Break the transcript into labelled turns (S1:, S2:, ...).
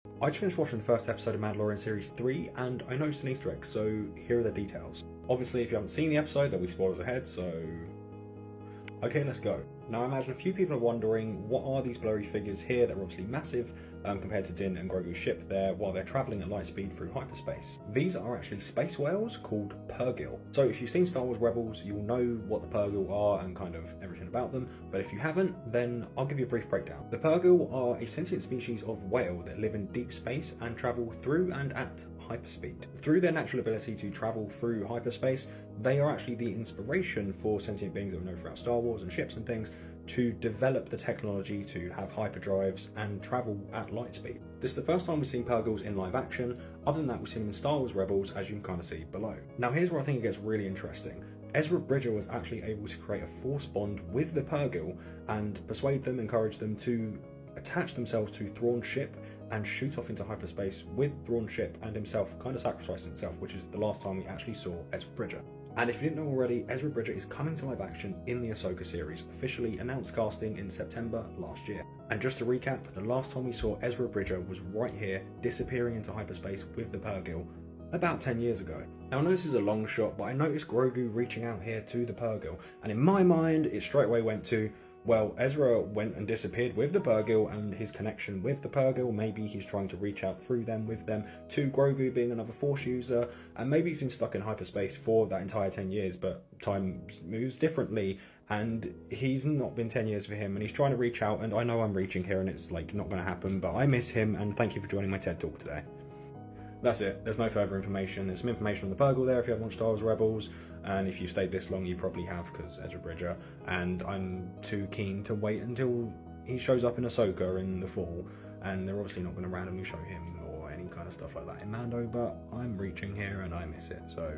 S1: I just finished watching the first episode of Mandalorian Series 3 and I noticed an Easter egg, so here are the details. Obviously, if you haven't seen the episode, there'll be spoilers ahead, so... Okay, let's go. Now I imagine a few people are wondering, what are these blurry figures here that are obviously massive compared to Din and Grogu's ship there while they're travelling at light speed through hyperspace? These are actually space whales called purrgil. So if you've seen Star Wars Rebels, you'll know what the purrgil are and kind of everything about them, but if you haven't, then I'll give you a brief breakdown. The purrgil are a sentient species of whale that live in deep space and travel through and at hyperspeed. Through their natural ability to travel through hyperspace, they are actually the inspiration for sentient beings that we know throughout Star Wars and ships and things to develop the technology to have hyperdrives and travel at light speed. This is the first time we've seen purrgils in live action. Other than that, we've seen them in Star Wars Rebels, as you can kind of see below. Now here's where I think it gets really interesting. Ezra Bridger was actually able to create a force bond with the purrgil and persuade them, encourage them to attach themselves to Thrawn's ship and shoot off into hyperspace with Thrawn's ship and himself kind of sacrificing himself, which is the last time we actually saw Ezra Bridger. And if you didn't know already, Ezra Bridger is coming to live action in the Ahsoka series, officially announced casting in September last year. And just to recap, the last time we saw Ezra Bridger was right here, disappearing into hyperspace with the purrgil, about 10 years ago. Now I know this is a long shot, but I noticed Grogu reaching out here to the purrgil, and in my mind it straight away went to, well, Ezra went and disappeared with the purrgil and his connection with the purrgil. Maybe he's trying to reach out through them with them to Grogu being another Force user, and maybe he's been stuck in hyperspace for that entire 10 years, but time moves differently, and he's not been 10 years for him, and he's trying to reach out, and I know I'm reaching here and it's like not going to happen, but I miss him, and thank you for joining my TED Talk today. That's it. There's no further information. There's some information on the purrgil there if you haven't watched Star Wars Rebels, and if you've stayed this long you probably have because Ezra Bridger, and I'm too keen to wait until he shows up in Ahsoka in the fall, and they're obviously not going to randomly show him or any kind of stuff like that in Mando, but I'm reaching here and I miss it, so